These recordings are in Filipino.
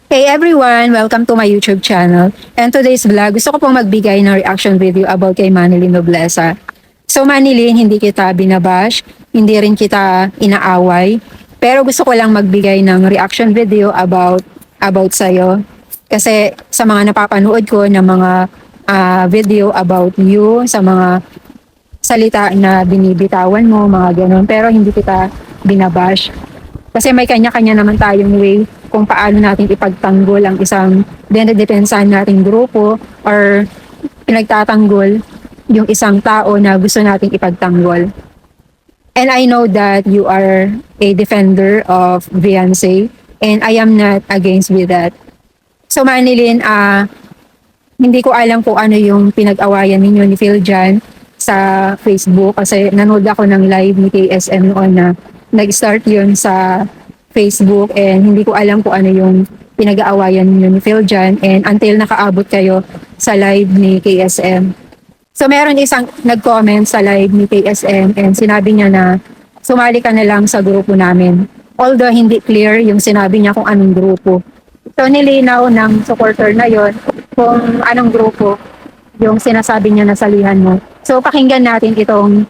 Hey everyone! Welcome to my YouTube channel. And today's vlog, gusto ko pong magbigay ng reaction video about kay Manilyn Nobleza. So Manilyn, hindi kita binabash, hindi rin kita inaaway, pero gusto ko lang magbigay ng reaction video about sa'yo. Kasi sa mga napapanood ko ng mga video about you, sa mga salita na binibitawan mo, mga ganun, pero hindi kita binabash. Kasi may kanya-kanya naman tayong way kung paano natin ipagtanggol ang isang dinedepensahan nating grupo or pinagtatanggol yung isang tao na gusto nating ipagtanggol. And I know that you are a defender of Beyonce and I am not against with that. So Manilyn, hindi ko alam kung ano yung pinag-awayan ninyo ni Phil Jan sa Facebook kasi nanood ako ng live ni KSM noon na nag-start yun sa Facebook and hindi ko alam kung ano yung pinag-aawayan niyo ni Phil Jan and until nakaabot kayo sa live ni KSM. So meron isang nag-comment sa live ni KSM and sinabi niya na sumali ka na lang sa grupo namin. Although hindi clear yung sinabi niya kung anong grupo. So nilinaw ng supporter na yon kung anong grupo yung sinasabi niya na salihan mo. So pakinggan natin itong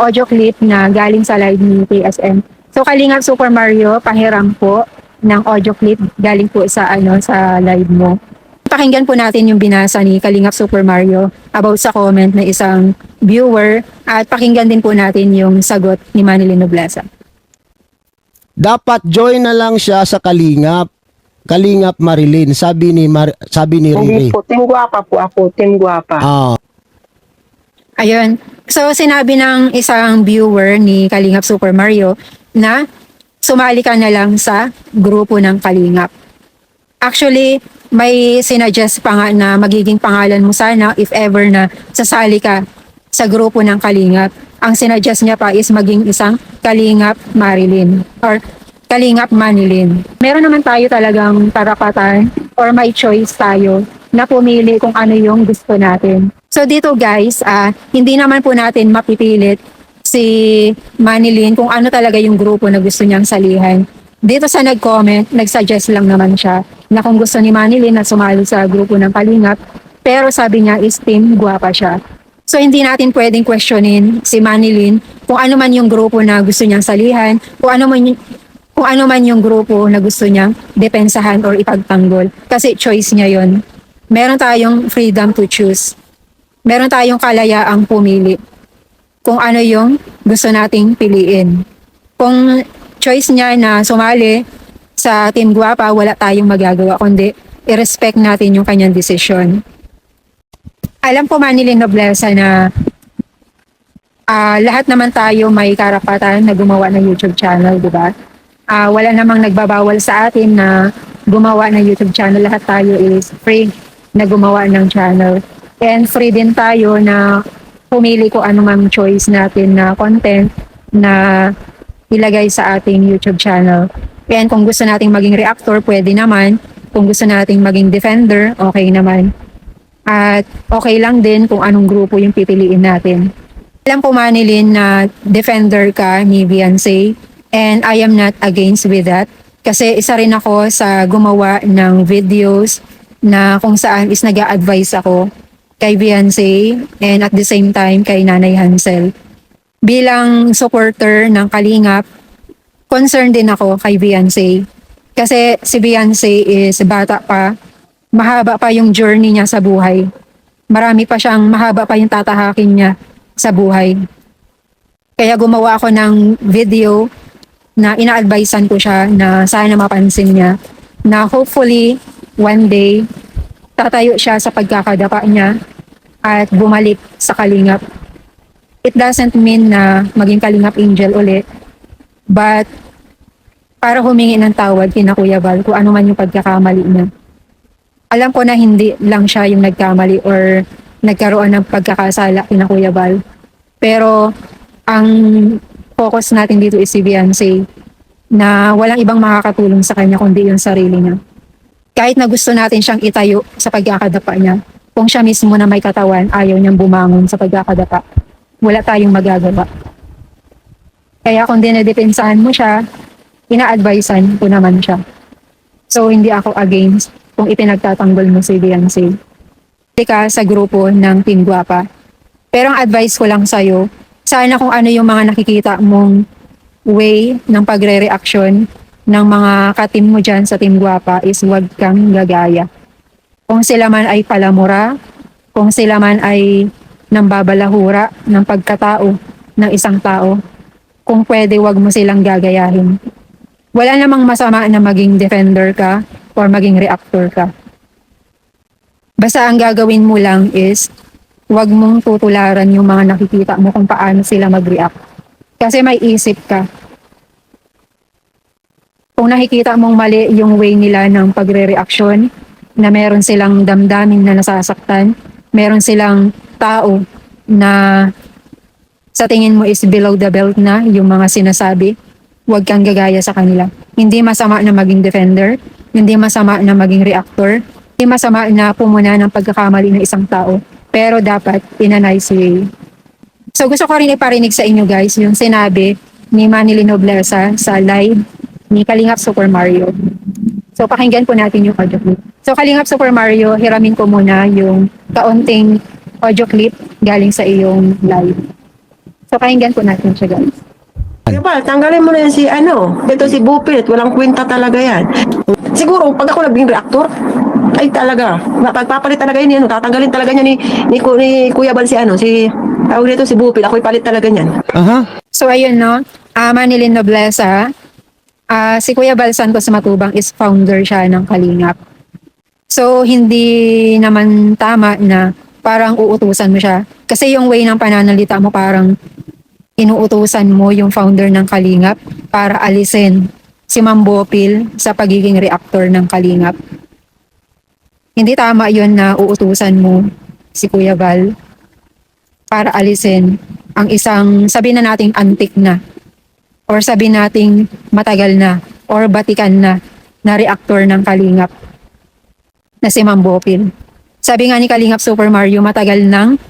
audio clip na galing sa live ni KSM. So Kalingap Super Mario, pahiram po ng audio clip galing po sa sa live mo. Pakinggan po natin yung binasa ni Kalingap Super Mario about sa comment na isang viewer at pakinggan din po natin yung sagot ni Manilyn Nobleza. Dapat join na lang siya sa Kalingap. Kalingap Marilyn, sabi ni Riri. Hindi po, Team Guapa po ako, Team Guapa. Ayun. So sinabi ng isang viewer ni Kalingap Super Mario na sumali ka na lang sa grupo ng Kalingap. Actually, may sinuggest pa nga na magiging pangalan mo sana if ever na sasali ka sa grupo ng Kalingap. Ang sinuggest niya pa is maging isang Kalingap Marilyn or Kalingap Manilyn. Meron naman tayo talagang karapatan or may choice tayo na pumili kung ano yung gusto natin. So dito guys, hindi naman po natin mapipilit si Manilyn kung ano talaga yung grupo na gusto niyang salihan. Dito sa nag-comment, nag-suggest lang naman siya na kung gusto ni Manilyn na sumali sa grupo ng Kalingap, pero sabi niya is Team Guapa siya. So hindi natin pwedeng questionin si Manilyn kung ano man yung grupo na gusto niyang salihan, kung ano man yung grupo na gusto niyang depensahan or ipagtanggol. Kasi choice niya yon. Meron tayong freedom to choose. Meron tayong kalayaang pumili kung ano yung gusto nating piliin. Kung choice niya na sumali sa Team Guapa, wala tayong magagawa kundi i-respect natin yung kanyang desisyon. Alam ko Manilyn Nobleza na lahat naman tayo may karapatan na gumawa ng YouTube channel, di ba? Wala namang nagbabawal sa atin na gumawa ng YouTube channel. Lahat tayo is free na gumawa ng channel. And free din tayo na pumili ko anumang choice natin na content na ilagay sa ating YouTube channel. And kung gusto nating maging reactor, pwede naman. Kung gusto nating maging defender, okay naman. At okay lang din kung anong grupo yung pipiliin natin. Alam ko Manilyn na defender ka ni Beyonce and I am not against with that. Kasi isa rin ako sa gumawa ng videos na kung saan is nag-a-advise ako kay Beyonce and at the same time kay Nanay Hansel. Bilang supporter ng Kalingap, concerned din ako kay Beyonce. Kasi si Beyonce is bata pa, mahaba pa yung journey niya sa buhay. Mahaba pa yung tatahakin niya sa buhay. Kaya gumawa ako ng video na ina-advisean ko siya na sana mapansin niya na hopefully one day tatayo siya sa pagkakadapa niya at bumalik sa Kalingap. It doesn't mean na maging Kalingap Angel ulit, but para humingi ng tawad kina Kuya Val kung ano man yung pagkakamali niya. Alam ko na hindi lang siya yung nagkamali or nagkaroon ng pagkakasala kina Kuya Val. Pero ang focus natin dito is si Beyonce na walang ibang makakatulong sa kanya kundi yung sarili niya. Kahit na gusto natin siyang itayo sa pagkakadapa niya, kung siya mismo na may katawan, ayaw niyang bumangon sa pagkakadapa, wala tayong magagawa. Kaya kung dinedepensahan mo siya, ina-advisean ko naman siya. So, hindi ako against kung ipinagtatanggol mo si Beyonce. Hindi ka sa grupo ng Team Guapa. Pero ang advice ko lang sa'yo, sana kung ano yung mga nakikita mong way ng pagre-reaction ng mga katim mo dyan sa Team Guapa is huwag kang gagaya. Kung sila man ay palamura, kung sila man ay nambabalahura ng pagkatao ng isang tao, kung pwede wag mo silang gagayahin. Wala namang masama na maging defender ka or maging reactor ka. Basta ang gagawin mo lang is wag mong tutularan yung mga nakikita mo kung paano sila mag-react. Kasi may isip ka. Kung nakikita mong mali yung way nila ng pagre-reaksyon, na meron silang damdamin na nasasaktan, meron silang tao na sa tingin mo is below the belt na yung mga sinasabi, huwag kang gagaya sa kanila. Hindi masama na maging defender, hindi masama na maging reactor, hindi masama na pumuna ng pagkakamali ng isang tao, pero dapat in a nice way. So gusto ko rin iparinig sa inyo guys yung sinabi ni Manny Nobleza sa live ni Kalingap Super Mario. So pakinggan po natin yung audio clip. So Kalingap Super Mario, hiramin ko muna yung kaunting audio clip galing sa iyong live. So pakinggan po natin siya guys. Diba, tanggalin mo na yan si ito si Bupit, walang kwenta talaga yan. Siguro, pag ako naging reactor, ay talaga, pagpapalit talaga yun, tatanggalin talaga niya ni Kuya Bal si tawag nito si Bupit, ako'y palit talaga niyan. Aha. So ayun no, Manny Nobleza, si Kuya Bal Santos Matubang is founder siya ng Kalingap. So hindi naman tama na parang uutusan mo siya. Kasi yung way ng pananalita mo parang inuutusan mo yung founder ng Kalingap para alisin si Ma'am Bopil sa pagiging reactor ng Kalingap. Hindi tama yun na uutusan mo si Kuya Val para alisin ang isang, sabi na nating antik na, or sabi nating matagal na, or batikan na reactor ng Kalingap na si Ma'am Bopil. Sabi nga ni Kalingap Super Mario, matagal ng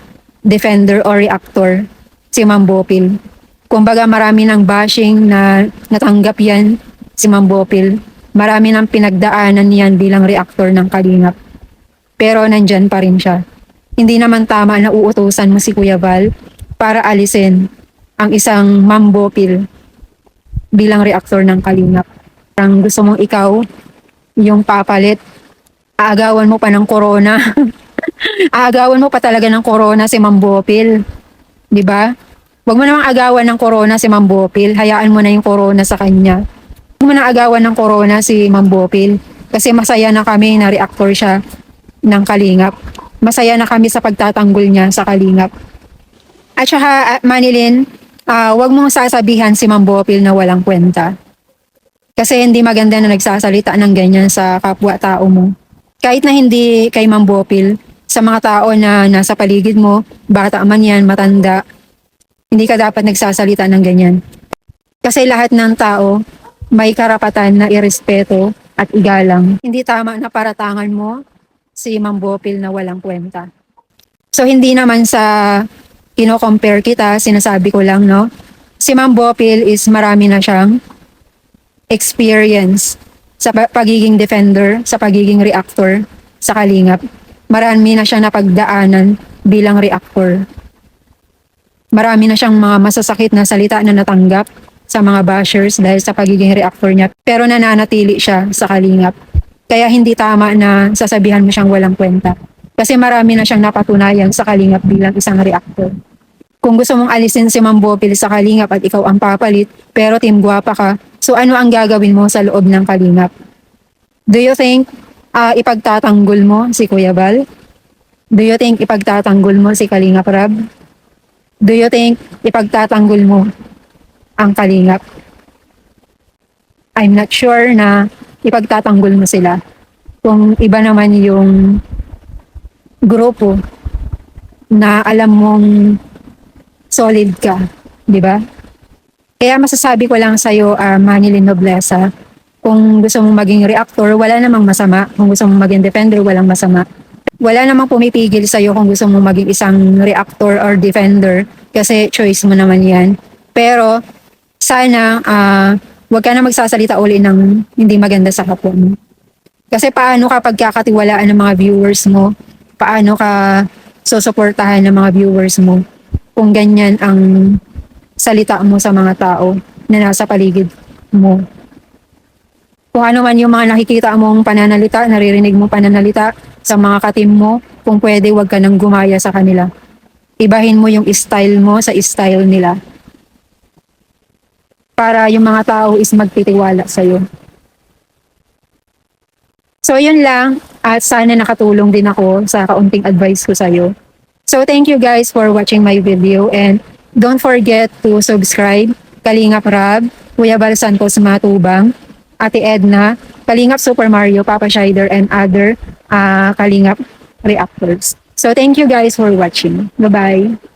defender or reactor si Ma'am Bopil. Kumbaga marami ng bashing na natanggap yan si Ma'am Bopil. Marami ng pinagdaanan yan bilang reactor ng Kalingap. Pero nandyan pa rin siya. Hindi naman tama na uutusan mo si Kuya Val para alisin ang isang Ma'am Bopil bilang reactor ng Kalingap. Parang gusto mong ikaw yung papalit, aagawan mo pa ng corona. Aagawan mo pa talaga ng corona si Ma'am Bopil. 'Di ba? Huwag mo namang agawan ng corona si Ma'am Bopil. Hayaan mo na yung corona sa kanya. Huwag mo na agawan ng corona si Ma'am Bopil. Kasi masaya na kami na reactor siya ng Kalingap. Masaya na kami sa pagtatanggol niya sa Kalingap. At saka, Manilin, huwag mong sasabihan si Ma'am Bopil na walang kwenta. Kasi hindi maganda na nagsasalita ng ganyan sa kapwa-tao mo. Kahit na hindi kay Ma'am Bopil, sa mga tao na nasa paligid mo, bata man yan, matanda, hindi ka dapat nagsasalita ng ganyan. Kasi lahat ng tao may karapatan na irespeto at igalang. Hindi tama na paratangan mo si Ma'am Bopil na walang kwenta. So hindi naman sa kino-compare kita, sinasabi ko lang, no? Si Ma'am Bopil is marami na siyang experience sa pagiging defender, sa pagiging reactor sa Kalingap. Marami na siyang napagdaanan bilang reactor. Marami na siyang mga masasakit na salita na natanggap sa mga bashers dahil sa pagiging reactor niya. Pero nananatili siya sa Kalingap. Kaya hindi tama na sasabihan mo siyang walang kwenta. Kasi marami na siyang napatunayan sa Kalingap bilang isang reactor. Kung gusto mong alisin si Ma'am Bopil sa Kalingap at ikaw ang papalit, pero Team Guapa ka, so ano ang gagawin mo sa loob ng Kalingap? Do you think ipagtatanggol mo si Kuya Val? Do you think ipagtatanggol mo si Kalingap Rab? Do you think ipagtatanggol mo ang Kalingap? I'm not sure na ipagtatanggol mo sila. Kung iba naman yung grupo na alam mong solid ka, di ba? Kaya masasabi ko lang sa'yo, Manny Nobleza, kung gusto mong maging reactor, wala namang masama. Kung gusto mong maging defender, walang masama. Wala namang pumipigil sa'yo kung gusto mong maging isang reactor or defender kasi choice mo naman yan. Pero sana wag ka na magsasalita uli ng hindi maganda sa kapwa mo. Kasi paano ka pagkakatiwalaan ng mga viewers mo? Paano ka susuportahan ng mga viewers mo kung ganyan ang salita mo sa mga tao na nasa paligid mo? Kung ano man yung mga nakikita mong pananalita, naririnig mong pananalita sa mga katim mo, kung pwede, wag ka nang gumaya sa kanila. Ibahin mo yung style mo sa style nila. Para yung mga tao is magtitiwala sa'yo. So yun lang, at sana nakatulong din ako sa kaunting advice ko sa'yo. So thank you guys for watching my video, and don't forget to subscribe Kalingap Rab, Kuya Bal Santos Matubang, Ate Edna, Kalingap Super Mario, Papa Shider, and other Kalingap reactors. So thank you guys for watching. Bye-bye.